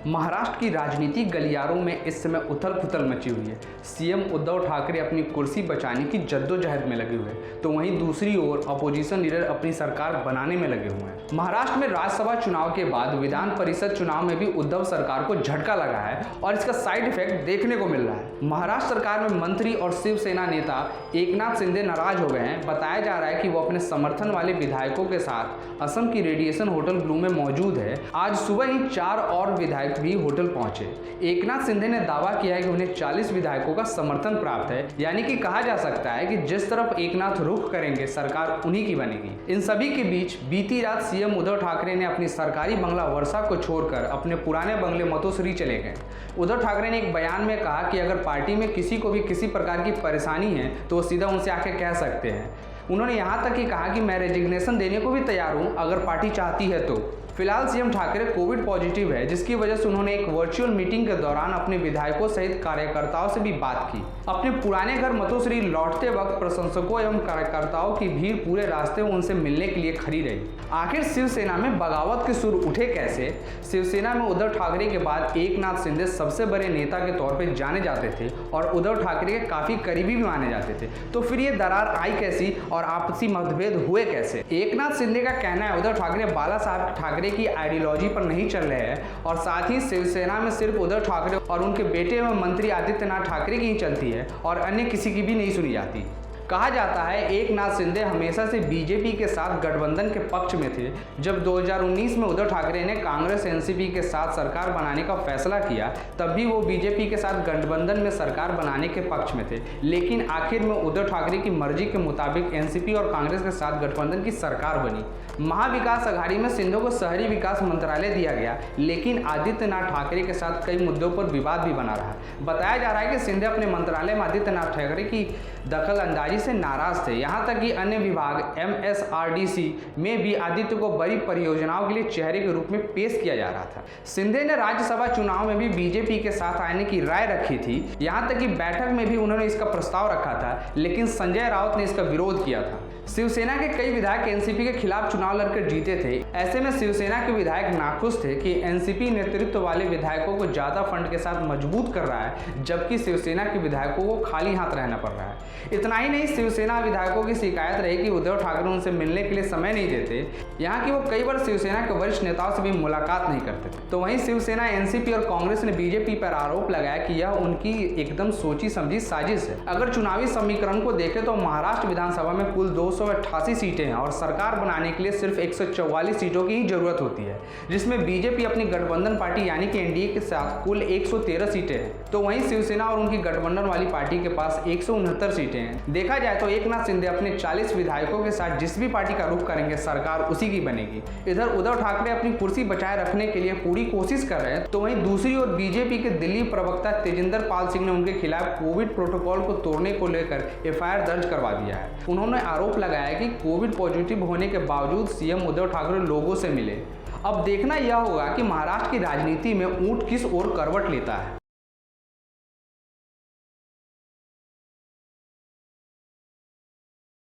महाराष्ट्र की राजनीतिक गलियारों में इस समय उथल पुथल मची हुई है। सीएम उद्धव ठाकरे अपनी कुर्सी बचाने की जद्दोजहद में लगे हुए हैं, तो वहीं दूसरी ओर अपोजिशन लीडर अपनी सरकार बनाने में लगे हुए हैं। महाराष्ट्र में राज्यसभा चुनाव के बाद विधान परिषद चुनाव में भी उद्धव सरकार को झटका लगा है और इसका साइड इफेक्ट देखने को मिल रहा है। महाराष्ट्र सरकार में मंत्री और शिवसेना नेता एकनाथ शिंदे नाराज हो गए हैं। बताया जा रहा है कि वो अपने समर्थन वाले विधायकों के साथ असम की रेडिएशन होटल ब्लू में मौजूद है। आज सुबह ही 4 और विधायक भी होटल पहुंचे। एकनाथ शिंदे ने दावा किया है कि उन्हें 40 विधायकों का समर्थन प्राप्त है, यानी कि कहा जा सकता है कि जिस तरफ एकनाथ रुख करेंगे सरकार उन्हीं की बनेगी। इन सभी के बीच बीती रात सीएम उद्धव ठाकरे ने अपनी सरकारी बंगला वर्षा को छोड़कर अपने पुराने बंगले मतोश्री चले गए। उद्धव ठाकरे ने एक बयान में कहा कि अगर पार्टी में किसी को भी किसी प्रकार की परेशानी है तो वो सीधा उनसे आके कह सकते हैं। उन्होंने यहाँ तक ही कहा कि मैं रेजिग्नेशन देने को भी तैयार हूँ अगर पार्टी चाहती है तो। फिलहाल सीएम ठाकरे कोविड पॉजिटिव है, जिसकी वजह से उन्होंने एक वर्चुअल मीटिंग के दौरान अपने विधायकों सहित कार्यकर्ताओं से भी बात की। अपने पुराने घर मतोश्री लौटते वक्त प्रशंसकों एवं कार्यकर्ताओं की भीड़ पूरे रास्ते उनसे मिलने के लिए खड़ी रही। आखिर शिवसेना में बगावत के सुर उठे कैसे? शिवसेना में उद्धव ठाकरे के बाद एकनाथ शिंदे सबसे बड़े नेता के तौर पर जाने जाते थे और उद्धव ठाकरे के काफी करीबी भी माने जाते थे, तो फिर ये दरार आई कैसी और आपसी मतभेद हुए कैसे? एकनाथ शिंदे का कहना है उद्धव ठाकरे बाला साहब ठाकरे की आइडियोलॉजी पर नहीं चल रहे हैं और साथ ही शिवसेना में सिर्फ उद्धव ठाकरे और उनके बेटे एवं मंत्री आदित्यनाथ ठाकरे की ही चलती है और अन्य किसी की भी नहीं सुनी जाती। कहा जाता है एकनाथ शिंदे हमेशा से बीजेपी के साथ गठबंधन के पक्ष में थे। जब 2019 में उद्धव ठाकरे ने कांग्रेस एनसीपी के साथ सरकार बनाने का फैसला किया, तब भी वो बीजेपी के साथ गठबंधन में सरकार बनाने के पक्ष में थे, लेकिन आखिर में उद्धव ठाकरे की मर्जी के मुताबिक एनसीपी और कांग्रेस के साथ गठबंधन की सरकार बनी। महाविकास अघाड़ी में शिंदे को शहरी विकास मंत्रालय दिया गया, लेकिन आदित्यनाथ ठाकरे के साथ कई मुद्दों पर विवाद भी बना रहा। बताया जा रहा है कि शिंदे अपने मंत्रालय में आदित्यनाथ ठाकरे की दखल अंदाजी से नाराज थे। यहां तक कि अन्य विभाग एमएसआरडीसी में भी आदित्य को बड़ी परियोजनाओं के लिए चेहरे के रूप में पेश किया जा रहा था। शिंदे ने राज्यसभा चुनाव में भी बीजेपी के साथ आने की राय रखी थी। यहां तक कि बैठक में भी उन्होंने इसका प्रस्ताव रखा था, लेकिन संजय राउत ने इसका विरोध किया था। शिवसेना के कई विधायक एनसीपी के खिलाफ चुनाव लड़कर जीते थे। ऐसे में शिवसेना के विधायक नाखुश थे कि एनसीपी नेतृत्व वाले विधायकों को ज्यादा फंड के साथ मजबूत कर रहा है, जबकि शिवसेना के विधायकों को खाली हाथ रहना पड़ रहा है। इतना ही नहीं, शिवसेना विधायकों की शिकायत रही कि उद्धव ठाकरे उनसे मिलने के लिए समय नहीं देते, यहाँ की वो कई बार शिवसेना के वरिष्ठ नेताओं से भी मुलाकात नहीं करते। तो वहीं शिवसेना, एनसीपी और कांग्रेस ने बीजेपी पर आरोप लगाया कि यह उनकी एकदम सोची समझी साजिश है। अगर चुनावी समीकरण को देखें तो महाराष्ट्र विधानसभा में कुल 288 सीटें हैं और सरकार बनाने के लिए सिर्फ 144 सीटों की ही जरूरत होती है, जिसमें बीजेपी अपनी गठबंधन पार्टी यानी कि एनडीए के साथ कुल 113 सीटें हैं। तो वहीं शिवसेना और उनकी गठबंधन वाली पार्टी के पास 169 सीटें हैं। देखा जाए तो एकनाथ शिंदे अपने 40 विधायकों के साथ जिस भी पार्टी का रुख करेंगे सरकार उसी की बनेगी। इधर उद्धव ठाकरे अपनी कुर्सी बचाए रखने के लिए पूरी कोशिश कर रहे हैं, तो वहीं दूसरी ओर बीजेपी के दिल्ली प्रवक्ता तेजिंदर पाल सिंह ने उनके खिलाफ कोविड प्रोटोकॉल को तोड़ने को लेकर एफआईआर दर्ज करवा दिया है। उन्होंने आरोप लगाया कि कोविड पॉजिटिव होने के बावजूद सीएम उद्धव ठाकरे लोगों से मिले। अब देखना यह होगा कि महाराष्ट्र की राजनीति में ऊंट किस ओर करवट लेता है।